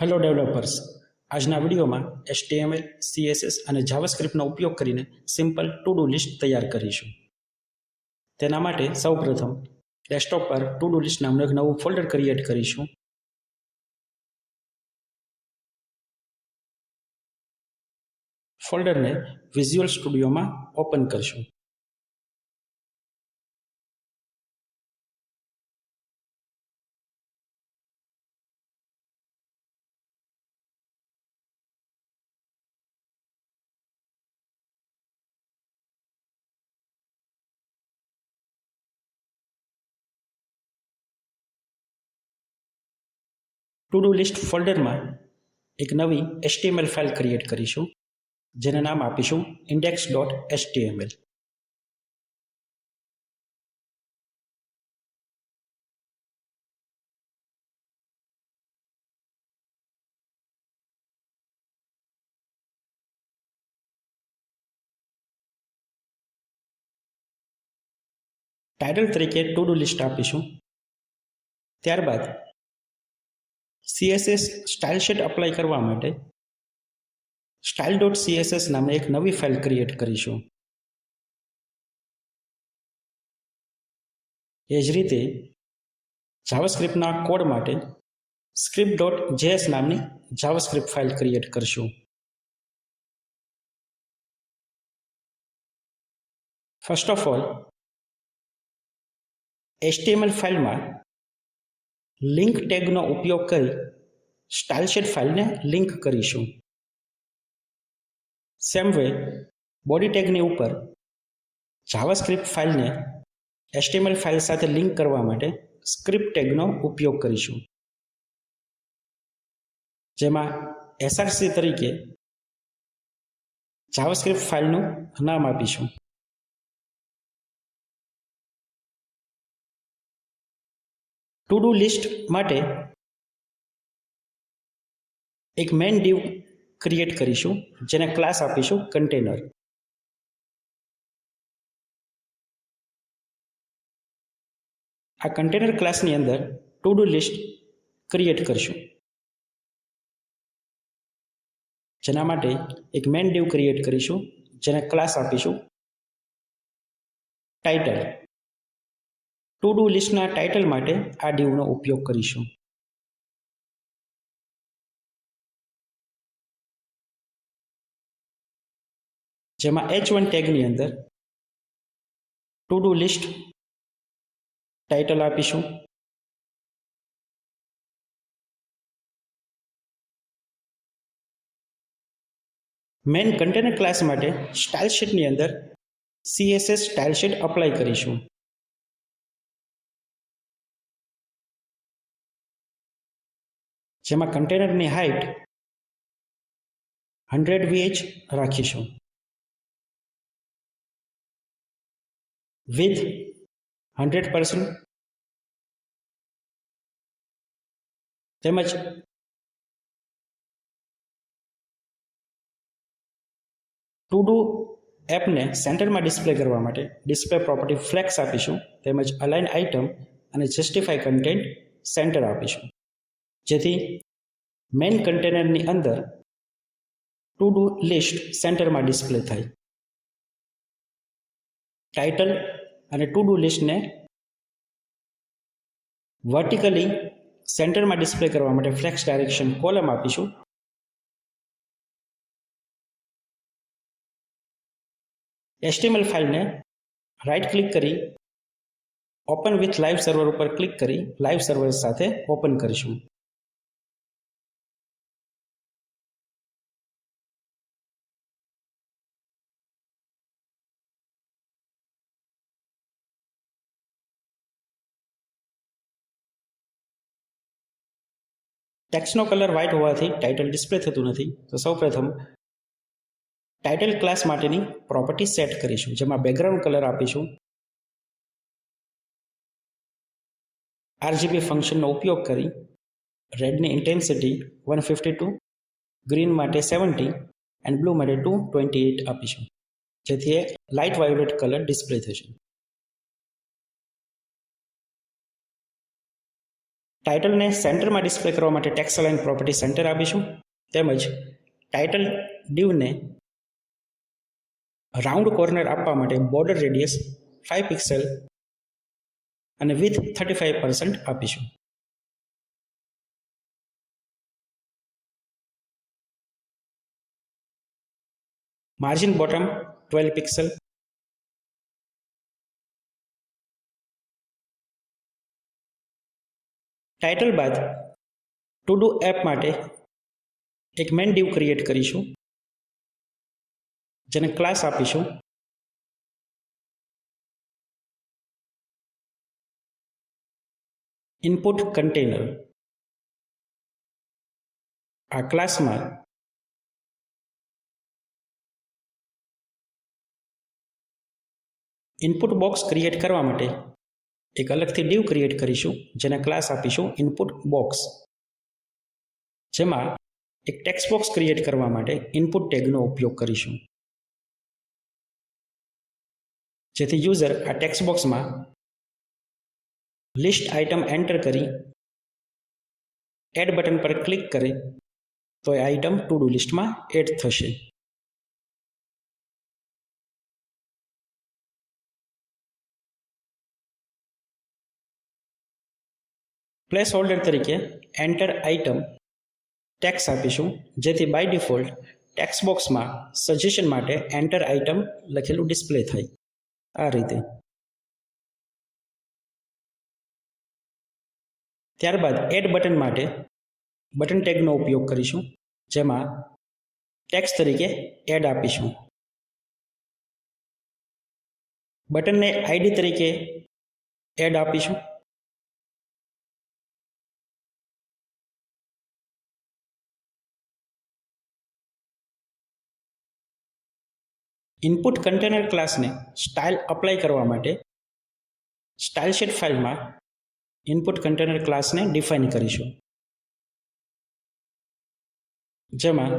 Hello developers, આજના વિડીયોમાં HTML, CSS અને જાવાસ્ક્રિપ્ટનો ઉપયોગ કરીને સિમ્પલ ટુ ડુ લિસ્ટ તૈયાર કરીશું. તેના માટે સૌપ્રથમ ડેસ્કટોપ પર ટુ ડુ લિસ્ટ નામનું એક નવું ફોલ્ડર ક્રિએટ કરીશું. ફોલ્ડરને વિઝ્યુઅલ સ્ટુડિયોમાં ઓપન કરશું. ટુ ડુ લિસ્ટ ફોલ્ડરમાં એક નવી HTML ફાઇલ ક્રિએટ કરીશું, જેને નામ આપીશું index.html. ટાઇટલ તરીકે ટુ ડુ લિસ્ટ આપીશું. ત્યારબાદ CSS સ્ટાઇલ શીટ અપ્લાય કરવા માટે style.css નામની એક નવી ફાઇલ ક્રિએટ કરીશું. એ જ રીતે જાવાસ્ક્રિપ્ટના કોડ માટે script.js નામની જાવાસ્ક્રિપ્ટ ફાઇલ ક્રિએટ કરશું. ફર્સ્ટ ઓફ ઓલ, HTML ફાઇલમાં લિંક ટેગનો ઉપયોગ કરી સ્ટાઇલ શીટ ફાઇલને લિંક કરીશું. સેમ વે, બોડી ટેગની ઉપર જાવાસ્ક્રિપ્ટ ફાઇલને HTML ફાઇલ સાથે લિંક કરવા માટે સ્ક્રિપ્ટ ટેગનો ઉપયોગ કરીશું, જેમાં src તરીકે જાવાસ્ક્રિપ્ટ ફાઇલનું નામ આપીશું. ટુ ડુ લિસ્ટ માટે એક મેઇન ડિવ ક્રિએટ કરીશું, જેને ક્લાસ આપીશું કન્ટેનર. આ કન્ટેનર ક્લાસની અંદર ટુ ડુ લિસ્ટ ક્રિએટ કરશું, જેના માટે એક મેઇન ડિવ ક્રિએટ કરીશું, જેને ક્લાસ આપીશું ટાઇટલ. ટુ ડુ લિસ્ટના ટાઇટલ માટે આ ડિવનો ઉપયોગ કરીશું. જેમાં h1 ટેગની અંદર ટુ ડુ લિસ્ટ ટાઇટલ આપીશું. મેઇન કન્ટેનર ક્લાસ માટે સ્ટાઇલ શીટની અંદર CSS સ્ટાઇલ શીટ અપ્લાય કરીશું. જેમાં કન્ટેનરની હાઇટ 100 VH રાખીશું. વિથ 100% તેમજ ટુ ડુ એપને સેન્ટરમાં ડિસ્પ્લે કરવા માટે ડિસ્પ્લે પ્રોપર્ટી ફ્લેક્સ આપીશું, તેમજ અલાઇન આઇટમ અને જસ્ટિફાઈ કન્ટેન્ટ સેન્ટર આપીશું, જેથી મેઇન કન્ટેનરની અંદર ટુ ડુ લિસ્ટ સેન્ટરમાં ડિસ્પ્લે થાય. ટાઇટલ અને ટુ ડુ લિસ્ટને વર્ટિકલી સેન્ટરમાં ડિસ્પ્લે કરવા માટે ફ્લેક્સ ડાયરેક્શન કોલમ આપીશું. HTML ફાઇલને રાઇટ ક્લિક કરી ઓપન વિથ લાઈવ સર્વર ઉપર ક્લિક કરી લાઈવ સર્વર સાથે ઓપન કરીશું. ટેક્સ્ટનો કલર વ્હાઇટ હોવાથી ટાઇટલ ડિસ્પ્લે થતું નથી, તો સૌપ્રથમ ટાઇટલ ક્લાસ માટેની પ્રોપર્ટી સેટ કરીશું, જેમાં બેકગ્રાઉન્ડ કલર આપીશું RGB ફંક્શનનો ઉપયોગ કરી રેડની ઇન્ટેન્સિટી 152, ગ્રીન માટે 70 એન્ડ બ્લુ માટે 228 આપીશું, જેથી એ લાઇટ વાયોલેટ કલર ડિસ્પ્લે થશે. ટાઇટલને સેન્ટરમાં ડિસ્પ્લે કરવા માટે ટેક્સ્ટ અલાઇન પ્રોપર્ટી સેન્ટર આપીશું. તેમજ ટાઇટલ ડીવને રાઉન્ડ કોર્નર આપવા માટે બોર્ડર રેડિયસ 5 પિક્સેલ અને વિથ 35% આપીશું. Margin bottom 12 pixel. ટાઇટલ બાદ ટુ ડુ એપ માટે એક મેન ડીવ ક્રિએટ કરીશું, જેને ક્લાસ આપીશું ઇનપુટ કન્ટેનર. આ ક્લાસમાં ઇનપુટ બોક્સ ક્રિએટ કરવા માટે એક અલગથી ડીવ ક્રિએટ કરીશું, જેને ક્લાસ આપીશું ઇનપુટ બોક્સ, જેમાં એક ટેક્સ્ટ બોક્સ ક્રિએટ કરવા માટે ઇનપુટ ટેગનો ઉપયોગ કરીશું, જેથી યુઝર આ ટેક્સ્ટ બોક્સમાં લિસ્ટ આઇટમ એન્ટર કરી એડ બટન પર ક્લિક કરે તો એ આઇટમ ટુ ડુ લિસ્ટમાં એડ થશે. પ્લેસ હોલ્ડર તરીકે એન્ટર આઇટમ ટેક્સ આપીશું, જેથી બાય ડિફોલ્ટ ટેક્સ્ટ બોક્સમાં સજેશન માટે એન્ટર આઇટમ લખેલું ડિસ્પ્લે થાય. આ રીતે. ત્યારબાદ એડ બટન માટે બટન ટેગનો ઉપયોગ કરીશું, જેમાં ટેક્સ્ટ તરીકે એડ આપીશું. બટનને આઈડી તરીકે એડ આપીશું. ઇનપુટ કન્ટેનર ક્લાસને સ્ટાઇલ અપ્લાય કરવા માટે સ્ટાઇલ શીટ ફાઇલમાં ઇનપુટ કન્ટેનર ક્લાસને ડિફાઇન કરીશું, જેમાં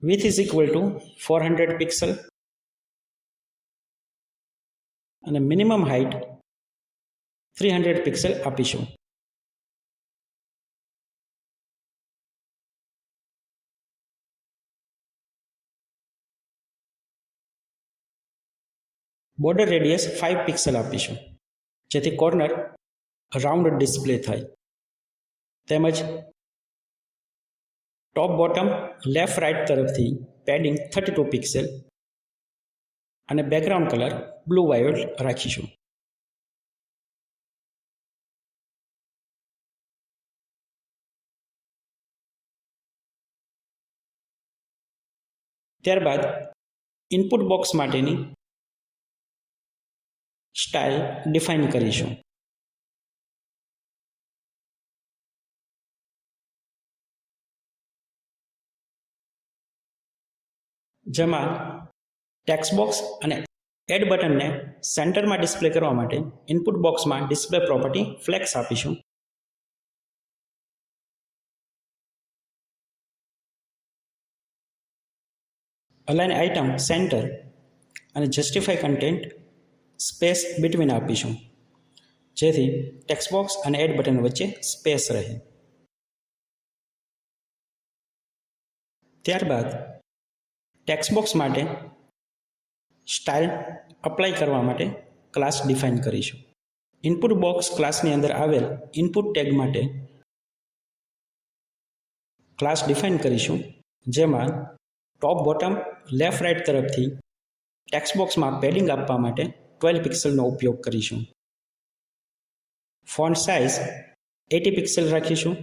width is equal to 400 pixel અને મિનિમમ હાઇટ 300 પિક્સેલ આપીશું. બોર્ડર રેડિયસ 5 પિક્સેલ આપીશું, જેથી કોર્નર રાઉન્ડ ડિસ્પ્લે થાય. તેમજ ટોપ બોટમ લેફ્ટ રાઇટ તરફથી પેડિંગ 32 પિક્સેલ અને બેકગ્રાઉન્ડ કલર બ્લુ વાયોલેટ રાખીશું. ત્યારબાદ ઇનપુટ બોક્સ માટેની સ્ટાઇલ ડિફાઇન કરીશું, જેમાં ટેક્સ્ટ બોક્સ અને એડ બટનને સેન્ટરમાં ડિસ્પ્લે કરવા માટે ઇનપુટ બોક્સમાં ડિસ્પ્લે પ્રોપર્ટી ફ્લેક્સ આપીશું. અલાઇન આઇટમ સેન્ટર અને જસ્ટિફાઈ કન્ટેન્ટ સ્પેસ બિટવીન આપીશું, જેથી ટેક્સ્ટ બોક્સ અને એડ બટન વચ્ચે સ્પેસ રહે. ત્યારબાદ ટેક્સ્ટ બોક્સ માટે સ્ટાઇલ અપ્લાય કરવા માટે ક્લાસ ડિફાઇન કરીશું. ઇનપુટ બોક્સ ક્લાસની અંદર આવેલ ઇનપુટ ટેગ માટે ક્લાસ ડિફાઇન કરીશું, જેમાં ટોપ બોટમ લેફ્ટ રાઇટ તરફથી ટેક્સ્ટ બોક્સમાં પેડિંગ આપવા માટે 12 પિક્સેલનો ઉપયોગ કરીશું. ફોન્ટ સાઇઝ 80 પિક્સેલ રાખીશું.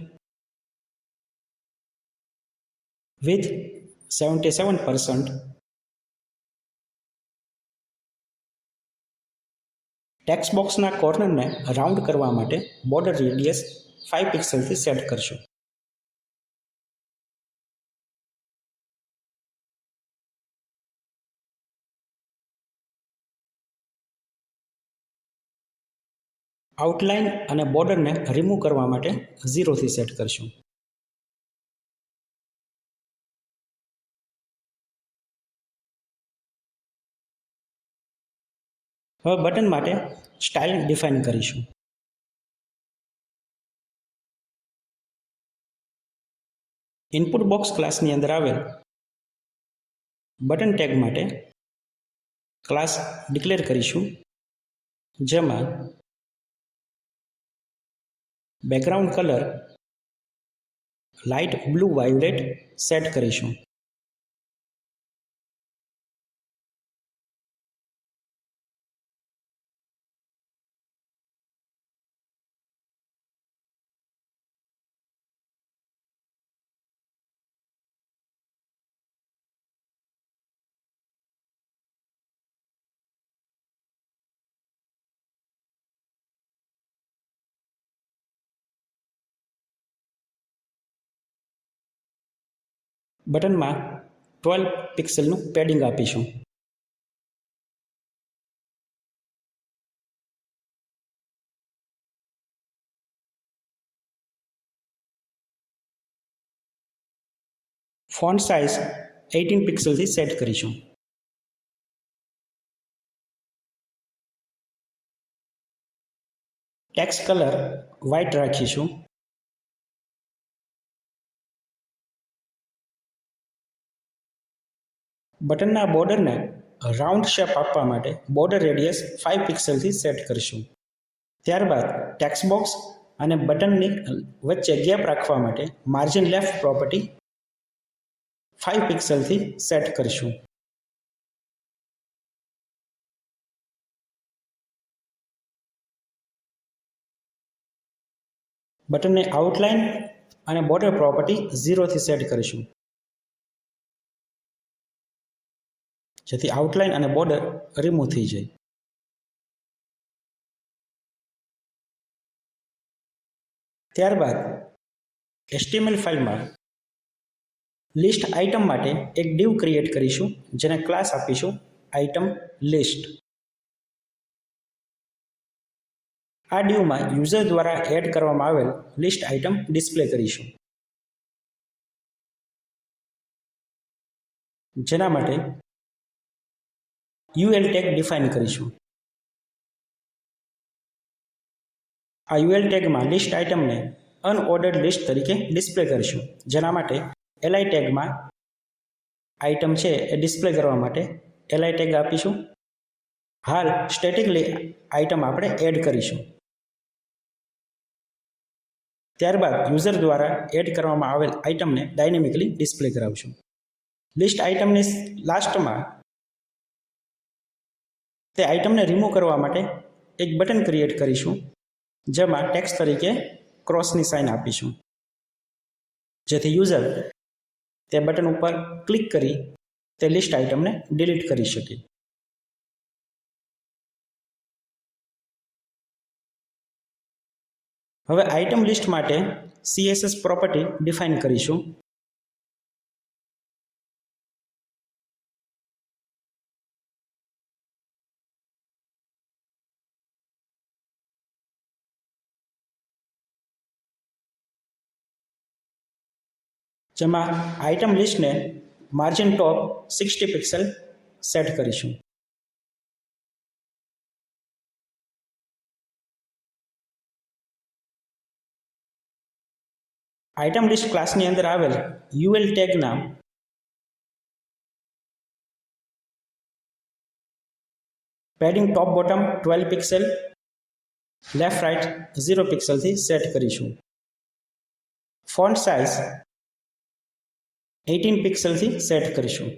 વિથ 77%. ટેક્સ્ટ બોક્સના કોર્નરને રાઉન્ડ કરવા માટે બોર્ડર રેડિયસ 5 પિક્સેલથી સેટ કરશું. આઉટલાઇન અને બોર્ડરને રિમૂવ કરવા માટે 0થી સેટ કરશું. હવે બટન માટે સ્ટાઇલ ડિફાઇન કરીશું. ઇનપુટ બોક્સ ક્લાસની અંદર આવેલ બટન ટેગ માટે ક્લાસ ડિક્લેર કરીશું, જેમાં background colour light blue violet set કરીશું. બટનમાં 12 પિક્સેલનું પેડિંગ આપીશું. ફોન્ટ સાઇઝ 18 પિક્સલથી સેટ કરીશું. ટેક્સ્ટ કલર વ્હાઇટ રાખીશું. બટનના બોર્ડરને રાઉન્ડ શેપ આપવા માટે બોર્ડર રેડિયસ 5 પિક્સલથી સેટ કરીશું. ત્યારબાદ ટેક્સ્ટ બોક્સ અને બટનની વચ્ચે ગેપ રાખવા માટે માર્જિન લેફ્ટ પ્રોપર્ટી 5 પિક્સલથી સેટ કરીશું. બટનને આઉટલાઇન અને બોર્ડર પ્રોપર્ટી 0થી સેટ કરીશું, જેથી આઉટલાઇન અને બોર્ડર રિમૂવ થઈ જાય. ત્યારબાદ HTML ફાઇલમાં લિસ્ટ આઇટમ માટે એક ડિવ ક્રિએટ કરીશું, જેને ક્લાસ આપીશું આઇટમ લિસ્ટ. આ ડિવમાં યુઝર દ્વારા એડ કરવામાં આવેલ લિસ્ટ આઇટમ ડિસ્પ્લે કરીશું. જેના માટે UL ટેગ ડિફાઇન કરીશું. આ UL ટેગમાં લિસ્ટ આઇટમને અનઓર્ડર્ડ લિસ્ટ તરીકે ડિસ્પ્લે કરીશું. જેના માટે LI ટેગમાં આઇટમ છે એ ડિસ્પ્લે કરવા માટે LI ટેગ આપીશું. હાલ સ્ટેટિકલી આઇટમ આપણે એડ કરીશું. ત્યારબાદ યુઝર દ્વારા એડ કરવામાં આવેલ આઇટમને ડાયનેમિકલી ડિસ્પ્લે કરાવશું. લિસ્ટ આઇટમની લાસ્ટમાં તે આઇટમને રિમૂવ કરવા માટે એક બટન ક્રિએટ કરીશું, જેમાં ટેક્સ્ટ તરીકે ક્રોસની સાઇન આપીશું, જેથી યુઝર તે બટન ઉપર ક્લિક કરી તે લિસ્ટ આઇટમને ડિલીટ કરી શકે. હવે આઇટમ લિસ્ટ માટે CSS પ્રોપર્ટી ડિફાઇન કરીશું. જેમાં આઇટમ લિસ્ટને માર્જિન ટોપ 60 પિક્સેલ સેટ કરીશું. આઇટમ લિસ્ટ ક્લાસની અંદર આવેલ UL ટેગના padding top bottom 12 pixel, left right 0 પિક્સલથી સેટ કરીશું. ફોન્ટ સાઇઝ 18 પિક્સલથી સેટ કરીશું.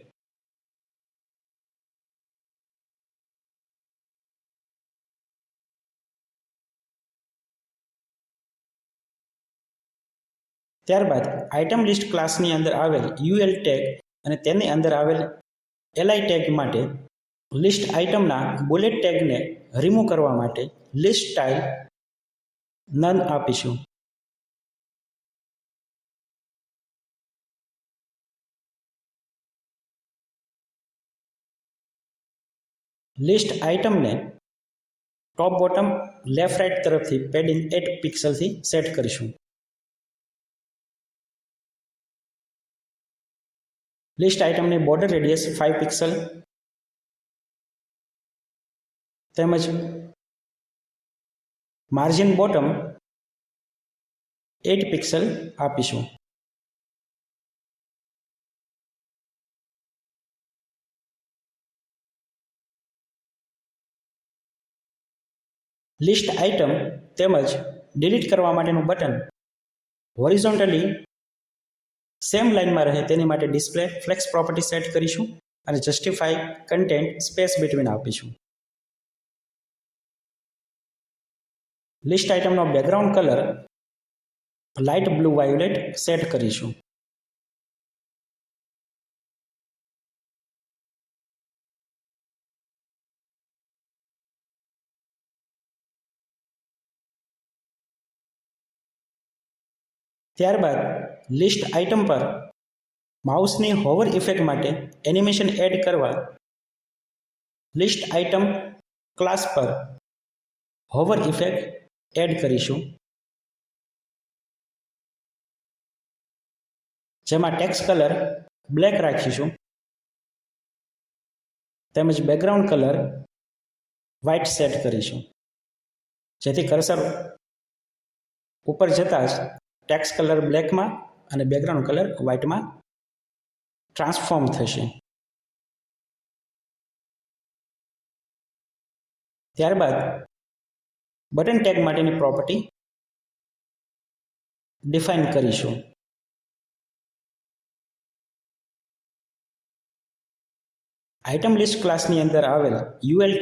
ત્યારબાદ આઇટમ લિસ્ટ ક્લાસની અંદર આવેલ UL ટેગ અને તેની અંદર આવેલ LI ટેગ માટે લિસ્ટ આઇટમના બુલેટ ટેગને રિમૂવ કરવા માટે લિસ્ટ સ્ટાઇલ નન આપીશું. લિસ્ટ આઇટમને ટોપ બોટમ લેફ્ટ રાઇટ તરફથી પેડિંગ 8 પિક્સલથી સેટ કરીશું. લિસ્ટ આઇટમની બોર્ડર રેડિયસ 5 પિક્સલ તેમજ માર્જિન બોટમ 8 પિક્સલ આપીશું. લિસ્ટ આઇટમ તેમજ ડિલીટ કરવા માટેનું બટન હોરિઝોન્ટલી સેમ લાઇનમાં રહે તેની માટે ડિસ્પ્લે ફ્લેક્સ પ્રોપર્ટી સેટ કરીશું અને જસ્ટિફાઈ કન્ટેન્ટ સ્પેસ બિટવીન આપીશું. લિસ્ટ આઇટમનો background colour light blue violet set કરીશું. ત્યારબાદ લિસ્ટ આઇટમ પર માઉસની હોવર ઇફેક્ટ માટે એનિમેશન એડ કરવા લિસ્ટ આઇટમ ક્લાસ પર હોવર ઇફેક્ટ એડ કરીશું, જેમાં ટેક્સ્ટ કલર બ્લેક રાખીશું તેમજ બેકગ્રાઉન્ડ કલર વ્હાઇટ સેટ કરીશું, જેથી કર્સર ઉપર જતાં જ ટેક્સ્ટ કલર બ્લેકમાં અને બેકગ્રાઉન્ડ કલર વ્હાઇટમાં ટ્રાન્સફોર્મ થશે. ત્યારબાદ બટન ટેગ માટેની પ્રોપર્ટી ડિફાઇન કરીશું. આઇટમ લિસ્ટ ક્લાસની અંદર આવેલ યુએલ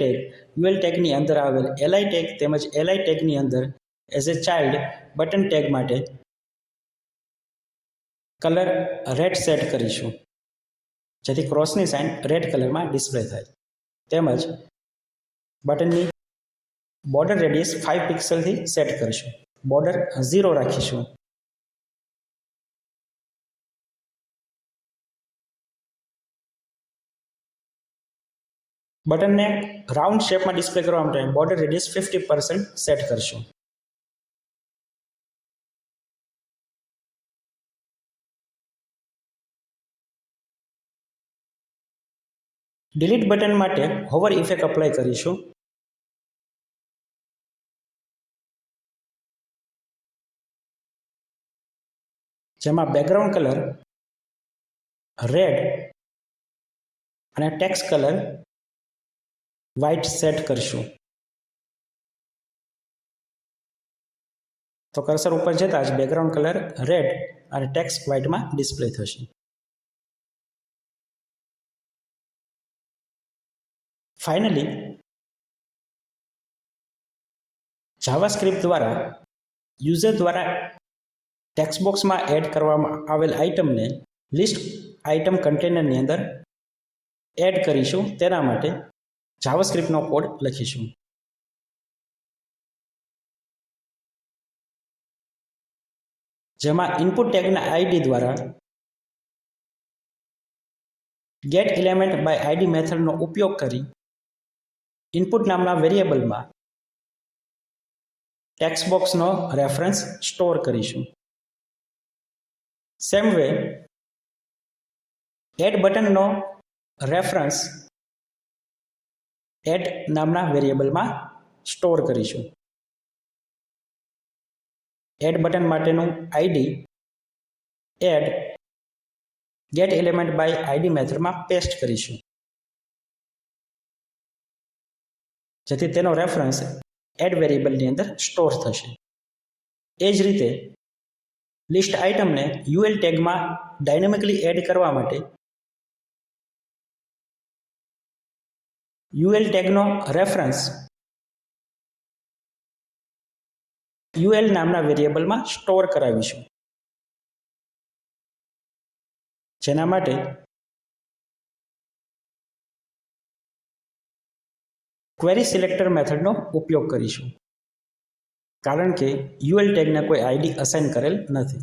ટેગની અંદર આવેલ એલઆઈ ટેગ તેમજ એલઆઈ ટેગની અંદર as a child button tag માટે કલર રેડ સેટ કરીશું, જેથી ક્રોસની સાઇન રેડ કલરમાં ડિસ્પ્લે થાય. તેમજ બટનની બોર્ડર રેડિયસ 5 પિક્સલથી સેટ કરીશું. બોર્ડર 0 રાખીશું. બટનને રાઉન્ડ શેપમાં ડિસ્પ્લે કરવા માટે બોર્ડર રેડિયસ 50% સેટ કરશું. ડિલીટ બટન માટે હોવર ઇફેક્ટ અપ્લાય કરીશું. જેમાં બેકગ્રાઉન્ડ કલર રેડ અને ટેક્સ્ટ કલર વ્હાઇટ સેટ કરશું. તો કર્સર ઉપર જતાં જ બેકગ્રાઉન્ડ કલર રેડ અને ટેક્સ્ટ વ્હાઇટમાં ડિસ્પ્લે થશે. ફાઇનલી જાવાસ્ક્રિપ્ટ દ્વારા યુઝર દ્વારા ટેક્સ્ટ બોક્સમાં એડ કરવામાં આવેલ આઇટમને લિસ્ટ આઇટમ કન્ટેનરની અંદર એડ કરીશું. તેના માટે જાવાસ્ક્રિપ્ટનો કોડ લખીશું. જેમાં ઇનપુટ ટેગના આઈડી દ્વારા ગેટ એલિમેન્ટ બાય આઈડી મેથડનો ઉપયોગ કરી ઇનપુટ નામના વેરિયેબલમાં ટેક્સ્ટ બોક્સનો રેફરન્સ સ્ટોર કરીશું. સેમ વે એડ બટનનો રેફરન્સ એડ નામના વેરિયેબલમાં સ્ટોર કરીશું. એડ બટન માટેનું ID add get element by ID મેથડમાં પેસ્ટ કરીશું, જેથી તેનો રેફરન્સ એડ વેરિયેબલની અંદર સ્ટોર થશે. એ જ રીતે લિસ્ટ આઇટમને યુએલ ટેગમાં ડાયનેમિકલી એડ કરવા માટે યુએલ ટેગનો રેફરન્સ યુએલ નામના વેરિયેબલમાં સ્ટોર કરાવીશું. જેના માટે ક્વેરી સિલેક્ટર મેથડનો ઉપયોગ કરીશું, કારણ કે યુએલ ટેગને કોઈ આઈડી અસાઇન કરેલ નથી.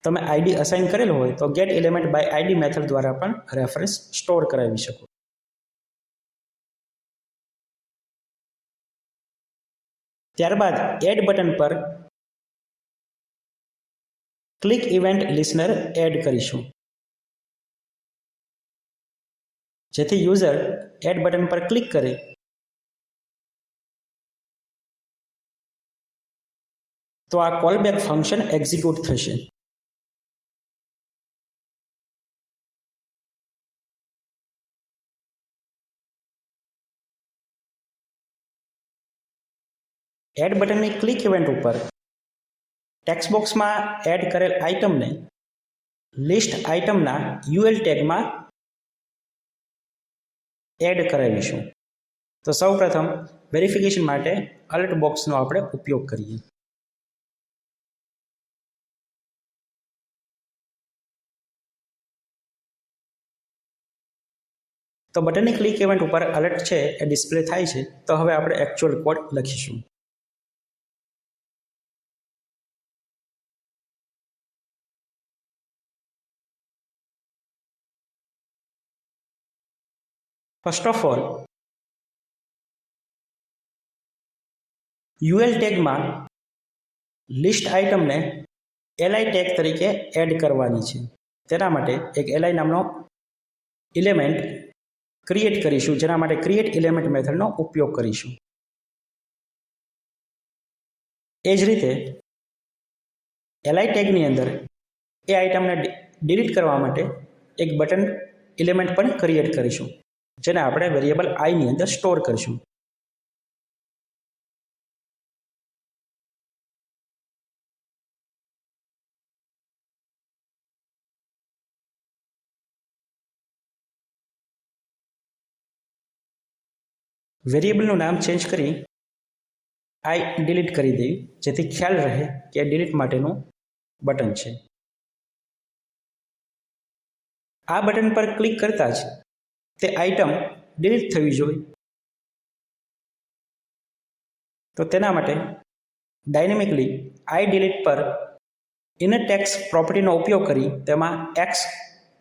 તમે આઈડી અસાઇન કરેલ હોય તો get element by ID method દ્વારા પણ રેફરન્સ સ્ટોર કરાવી શકો. ત્યારબાદ એડ બટન પર ક્લિક ઇવેન્ટ લિસનર એડ કરીશું, જેથી યુઝર એડ બટન પર ક્લિક કરે તો આ કોલબેક ફંક્શન એક્ઝિક્યુટ થશે. એડ બટનની ક્લિક ઇવેન્ટ ઉપર ટેક્સ્ટ બોક્સમાં એડ કરેલ આઇટમને લિસ્ટ આઇટમના યુએલ ટેગમાં એડ કરાવીશું. તો સૌપ્રથમ વેરિફિકેશન માટે અલર્ટ બોક્સનો આપણે ઉપયોગ કરીએ. તો બટનની ક્લિક ઇવેન્ટ ઉપર અલર્ટ છે એ ડિસ્પ્લે થાય છે. તો હવે આપણે એકચ્યુઅલ કોડ લખીશું. ફર્સ્ટ ઓફ ઓલ યુએલ ટેગમાં લિસ્ટ આઇટમને એલઆઈ ટેગ તરીકે એડ કરવાની છે. તેના માટે એક એલઆઈ નામનો એલિમેન્ટ ક્રિએટ કરીશું, જેના માટે ક્રિએટ એલિમેન્ટ મેથડનો ઉપયોગ કરીશું. એ જ રીતે એલઆઈ ટેગની અંદર એ આઇટમને ડિલીટ કરવા માટે એક બટન એલિમેન્ટ પણ ક્રિએટ કરીશું, જેને આપણે વેરિયેબલ આઈની અંદર સ્ટોર કરીશું. વેરિયેબલનું નામ ચેન્જ કરી આઈ ડિલીટ કરી દેવી, જેથી ખ્યાલ રહે કે ડિલીટ માટેનું બટન છે. આ બટન પર ક્લિક કરતા જ તે આઇટમ ડિલીટ થવી જોઈએ. તો તેના માટે ડાયનેમિકલી આઈ ડિલીટ પર ઇનર ટેક્સ્ટ પ્રોપર્ટીનો ઉપયોગ કરી તેમાં એક્સ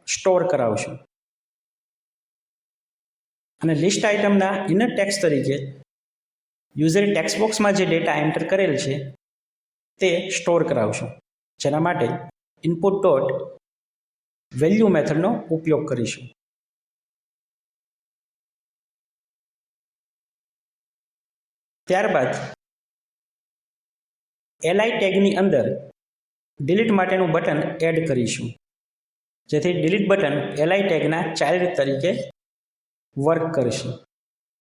સ્ટોર કરાવશું અને લિસ્ટ આઇટમના ઇનર ટેક્સ્ટ તરીકે યુઝરે ટેક્સ્ટ બોક્સમાં જે ડેટા એન્ટર કરેલ છે તે સ્ટોર કરાવશું, જેના માટે ઇનપુટ ડોટ વેલ્યુ મેથડનો ઉપયોગ કરીશું. ત્યારબાદ એલઆઈ ટેગની અંદર ડિલીટ માટેનું બટન એડ કરીશું, જેથી ડિલીટ બટન એલઆઈ ટેગના ચાઇલ્ડ તરીકે વર્ક કરશે.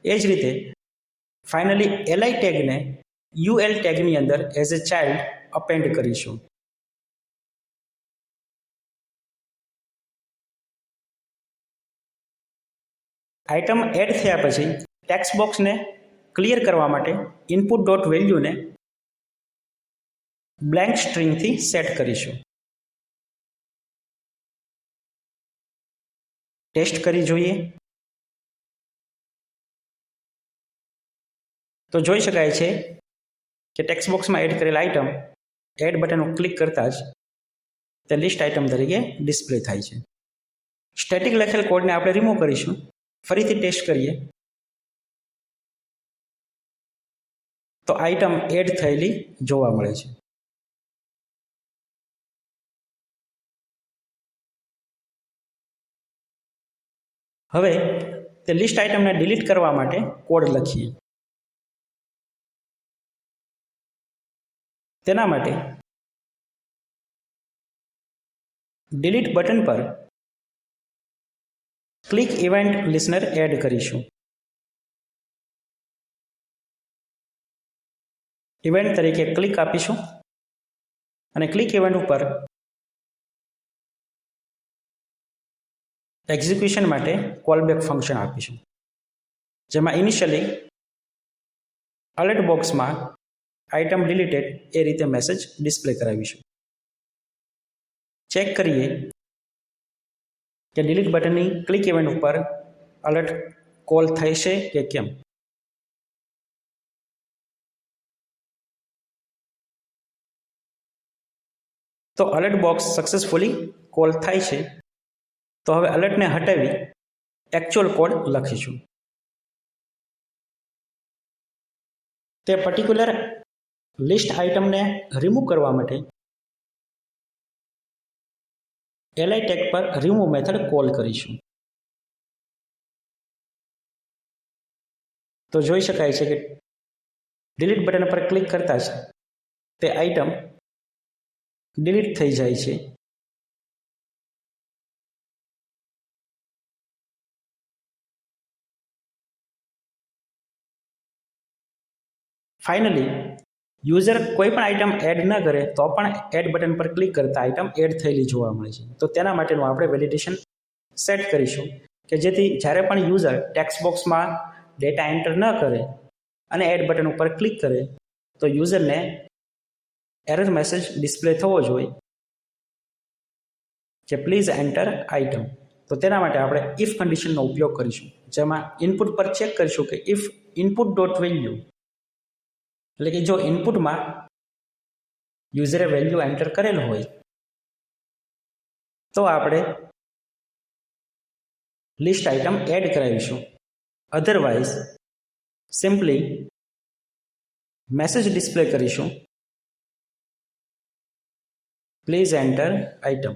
એ જ રીતે ફાઇનલી એલઆઈ ટેગને યુએલ ટેગની અંદર એઝ એ ચાઇલ્ડ અપેન્ડ કરીશું. આઇટમ એડ થયા પછી ટેક્સ્ટ બોક્સને ક્લિયર કરવા માટે ઇનપુટ ડોટ વેલ્યુને બ્લેન્ક સ્ટ્રિંગથી સેટ કરીશું. ટેસ્ટ કરી જોઈએ તો જોઈ શકાય છે કે ટેક્સ્ટ બોક્સમાં એડ કરેલ આઇટમ એડ બટન ક્લિક કરતા જ તે લિસ્ટ આઇટમ તરીકે ડિસ્પ્લે થાય છે. સ્ટેટિક લખેલ કોડને આપણે રિમૂવ કરીશું. ફરીથી ટેસ્ટ કરીએ તો આઇટમ એડ થયેલી જોવા મળે છે. હવે તે લિસ્ટ આઇટમને ડિલીટ કરવા માટે કોડ લખીએ. તેના માટે ડિલીટ બટન પર ક્લિક ઇવેન્ટ લિસનર એડ કરીશું. ઇવેન્ટ તરીકે ક્લિક આપીશું અને ક્લિક ઇવેન્ટ ઉપર એક્ઝિક્યુશન માટે કોલબેક ફંક્શન આપીશું, જેમાં ઇનિશિયલી અલર્ટ બોક્સમાં આઇટમ ડિલીટેડ એ રીતે મેસેજ ડિસ્પ્લે કરાવીશું. ચેક કરીએ કે ડિલીટ બટનની ક્લિક ઇવેન્ટ ઉપર અલર્ટ કોલ થશે કે કેમ. તો અલર્ટ બોક્સ સક્સેસફુલી કોલ થાય છે. તો હવે અલર્ટને હટાવી એકચ્યુઅલ કોડ લખીશું. તે પર્ટિક્યુલર લિસ્ટ આઇટમને રિમૂવ કરવા માટે એલઆઈ ટેગ પર રિમૂવ મેથડ કોલ કરીશું. તો જોઈ શકાય છે કે ડિલીટ બટન પર ક્લિક કરતા જ તે આઇટમ ડિલીટ થઈ જાય છે. ફાઇનલી યુઝર કોઈ પણ આઇટમ એડ ન કરે તો પણ એડ બટન પર ક્લિક કરતા આઇટમ એડ થયેલી જોવા મળે છે. તો તેના માટેનું આપણે વેલિડેશન સેટ કરીશું કે જેથી જ્યારે પણ યુઝર ટેક્સ્ટ બોક્સમાં ડેટા એન્ટર ન કરે અને એડ બટન ઉપર ક્લિક કરે તો યુઝરને એરર મેસેજ ડિસ્પ્લે થવો જોઈએ કે પ્લીઝ એન્ટર આઇટમ. તો તેના માટે આપણે ઇફ કન્ડિશનનો ઉપયોગ કરીશું, જેમાં ઇનપુટ પર ચેક કરીશું કે ઇફ ઇનપુટ ડોટ વેલ્યુ, એટલે કે જો ઇનપુટમાં યુઝરે વેલ્યુ એન્ટર કરેલ હોય તો આપણે લિસ્ટ આઇટમ એડ કરાવીશું. અધરવાઇઝ સિમ્પલી મેસેજ ડિસ્પ્લે કરીશું પ્લીઝ એન્ટર આઇટમ,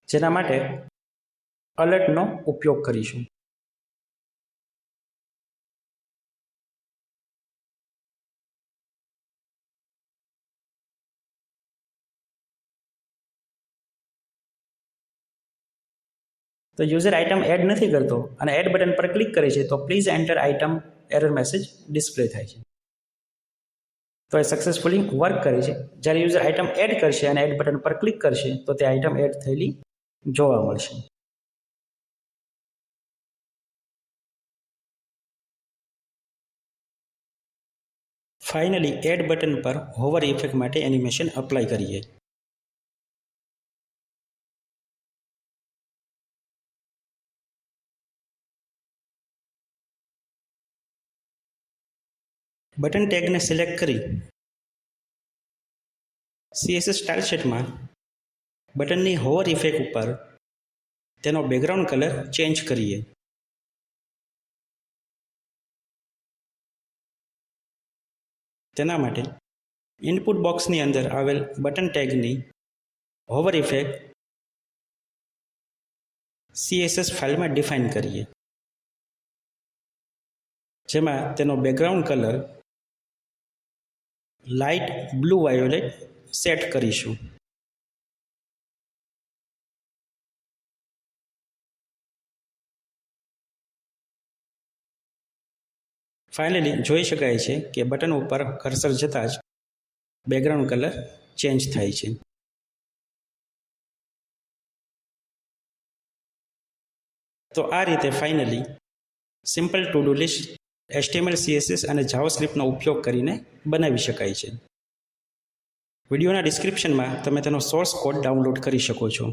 જેના માટે અલર્ટનો ઉપયોગ કરીશું. તો યુઝર આઇટમ એડ નથી કરતો અને એડ બટન પર ક્લિક કરે છે તો please enter item error message display થાય છે. તો એ સક્સેસફુલી વર્ક કરે છે. જ્યારે યુઝર આઇટમ એડ કરશે અને એડ બટન પર ક્લિક કરશે તો તે આઇટમ એડ થયેલી જોવા મળશે. ફાઇનલી એડ બટન પર હોવર ઇફેક્ટ માટે એનિમેશન અપ્લાય કરીએ. બટન ટેગને સિલેક્ટ કરી CSS સ્ટાઇલ શીટમાં બટનની હોવર ઇફેક્ટ ઉપર તેનો બેકગ્રાઉન્ડ કલર ચેન્જ કરીએ. તેના માટે ઇનપુટ બોક્સની અંદર આવેલ બટન ટેગની હોવર ઇફેક્ટ CSS ફાઇલમાં ડિફાઇન કરીએ, જેમાં તેનો background colour light blue violet set કરીશું. ફાઇનલી જોઈ શકાય છે કે બટન ઉપર કર્સર જતાં જ બેકગ્રાઉન્ડ કલર ચેન્જ થાય છે. તો આ રીતે finally simple to do list HTML, CSS અને જાવાસ્ક્રિપ્ટનો ઉપયોગ કરીને બનાવી શકાય છે. વિડીયોના ડિસ્ક્રિપ્શનમાં તમે તેનો સોર્સ કોડ ડાઉનલોડ કરી શકો છો.